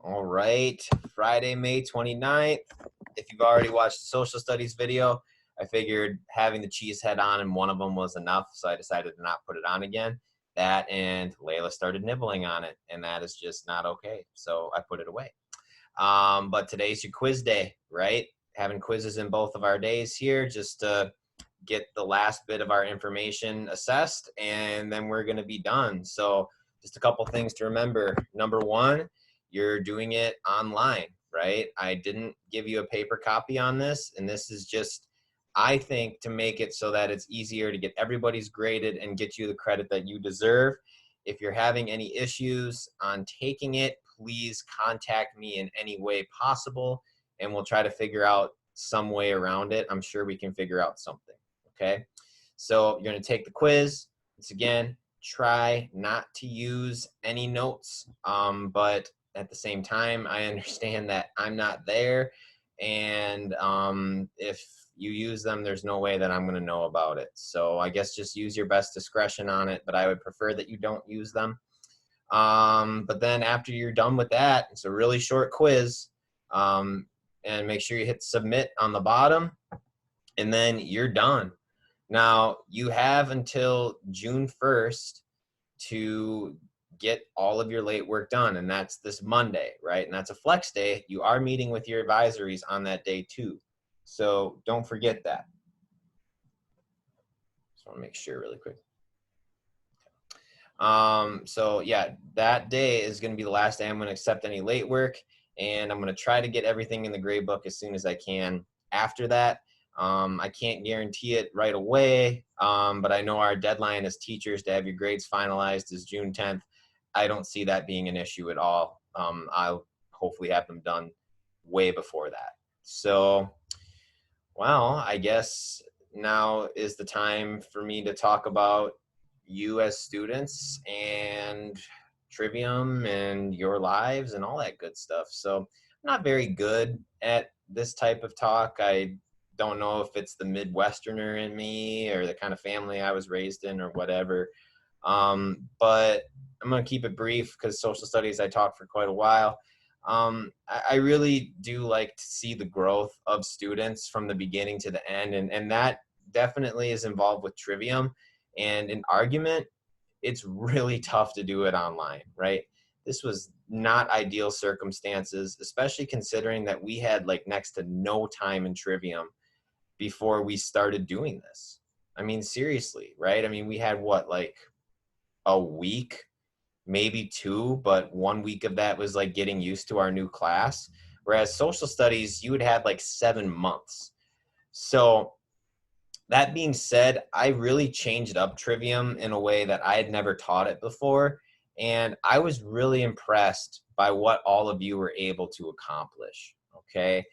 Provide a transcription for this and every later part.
All right, Friday, May 29th. If you've already watched the social studies video, I figured having the cheese head on in one of them was enough, so I decided to not put it on again. That and Layla started nibbling on it, and that is just not okay, so I put it away. But today's your quiz day, right? Having quizzes in both of our days here just to get the last bit of our information assessed, and then we're going to be done. So just a couple things to remember. Number one, you're doing it online, right? I didn't give you a paper copy on this, and this is just, I think, to make it so that it's easier to get everybody's graded and get you the credit that you deserve. If you're having any issues on taking it, please contact me in any way possible, and we'll try to figure out some way around it. I'm sure we can figure out something, okay? So you're gonna take the quiz. Once again, try not to use any notes, but at the same time, I understand that I'm not there, and if you use them, there's no way that I'm gonna know about it. So I guess just use your best discretion on it, but I would prefer that you don't use them. But then after you're done with that, it's a really short quiz, and make sure you hit submit on the bottom, and then you're done. Now, you have until June 1st to get all of your late work done, and that's this Monday, right? And that's a flex day. You are meeting with your advisories on that day too. So don't forget that. Just want to make sure really quick. So yeah, that day is going to be the last day I'm going to accept any late work, and I'm going to try to get everything in the grade book as soon as I can after that. I can't guarantee it right away, but I know our deadline as teachers to have your grades finalized is June 10th. I don't see that being an issue at all. I'll hopefully have them done way before that. So, well, I guess now is the time for me to talk about you as students and Trivium and your lives and all that good stuff. So I'm not very good at this type of talk. I don't know if it's the Midwesterner in me or the kind of family I was raised in or whatever. But I'm going to keep it brief because social studies I talked for quite a while. I really do like to see the growth of students from the beginning to the end, and that definitely is involved with Trivium. And in argument, it's really tough to do it online, right? This was not ideal circumstances, especially considering that we had like next to no time in Trivium before we started doing this. I mean, seriously, right? I mean, we had what, like a week, maybe two, but 1 week of that was like getting used to our new class. Whereas social studies, you would have like 7 months. So that being said, I really changed up Trivium in a way that I had never taught it before. And I was really impressed by what all of you were able to accomplish, okay?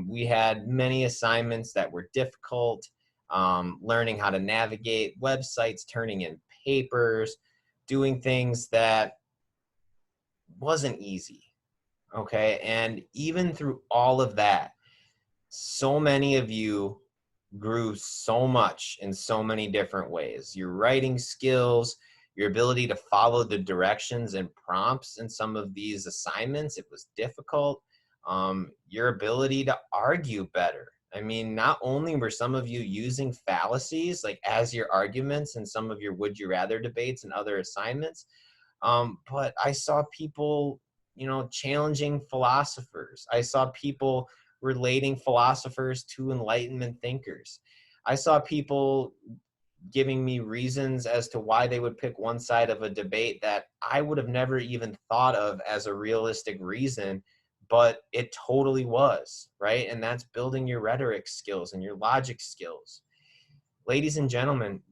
We had many assignments that were difficult, learning how to navigate websites, turning in papers, doing things that wasn't easy, okay? And even through all of that, so many of you grew so much in so many different ways. Your writing skills, your ability to follow the directions and prompts in some of these assignments, it was difficult. Your ability to argue better. I mean, not only were some of you using fallacies like as your arguments in some of your would you rather debates and other assignments, but I saw people, you know, challenging philosophers. I saw people relating philosophers to Enlightenment thinkers. I saw people giving me reasons as to why they would pick one side of a debate that I would have never even thought of as a realistic reason, but it totally was, right? And that's building your rhetoric skills and your logic skills. Ladies and gentlemen,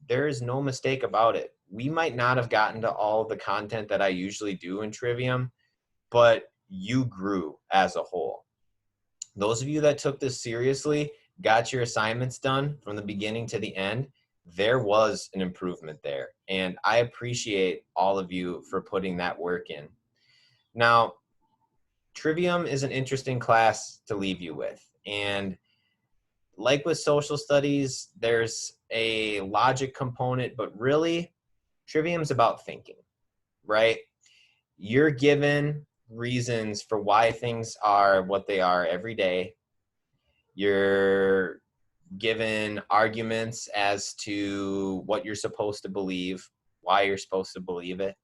there is no mistake about it. We might not have gotten to all the content that I usually do in Trivium, but you grew as a whole. Those of you that took this seriously, got your assignments done from the beginning to the end, there was an improvement there. And I appreciate all of you for putting that work in. Now, Trivium is an interesting class to leave you with. And like with social studies, there's a logic component, but really, Trivium's about thinking, right? You're given reasons for why things are what they are every day. You're given arguments as to what you're supposed to believe, why you're supposed to believe it.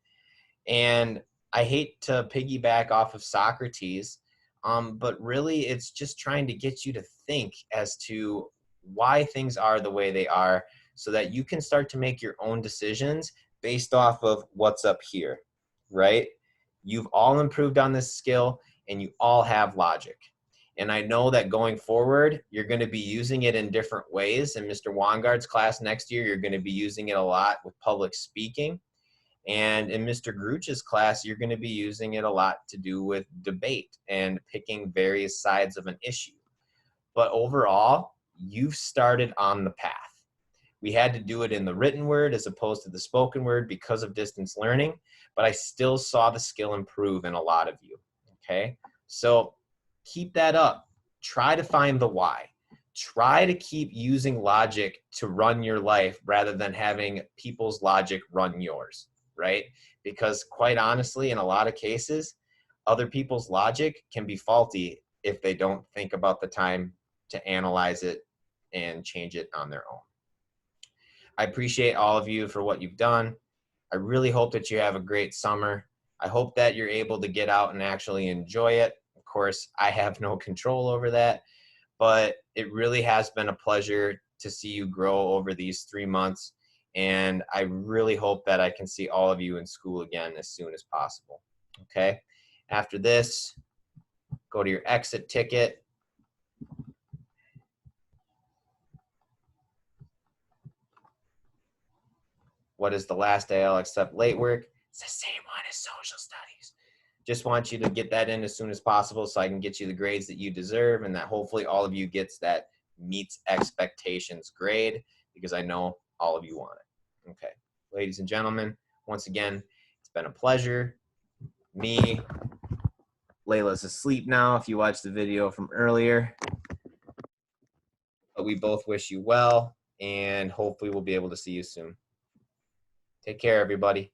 And I hate to piggyback off of Socrates, but really it's just trying to get you to think as to why things are the way they are so that you can start to make your own decisions based off of what's up here, right? You've all improved on this skill and you all have logic. And I know that going forward, you're going to be using it in different ways. In Mr. Wongard's class next year, you're going to be using it a lot with public speaking. And in Mr. Gruch's class, you're going to be using it a lot to do with debate and picking various sides of an issue. But overall, you've started on the path. We had to do it in the written word as opposed to the spoken word because of distance learning, but I still saw the skill improve in a lot of you, okay? So keep that up. Try to find the why. Try to keep using logic to run your life rather than having people's logic run yours, right? Because quite honestly, in a lot of cases, other people's logic can be faulty if they don't think about the time to analyze it and change it on their own. I appreciate all of you for what you've done. I really hope that you have a great summer. I hope that you're able to get out and actually enjoy it. Of course, I have no control over that, but it really has been a pleasure to see you grow over these 3 months. And I really hope that I can see all of you in school again as soon as possible. Okay. After this, go to your exit ticket. What is the last day I'll accept late work? It's the same one as social studies. Just want you to get that in as soon as possible so I can get you the grades that you deserve and that hopefully all of you gets that meets expectations grade because I know all of you want it. Okay, ladies and gentlemen, once again, it's been a pleasure. Me, Layla's asleep now if you watched the video from earlier. But we both wish you well and hopefully we'll be able to see you soon. Take care, everybody.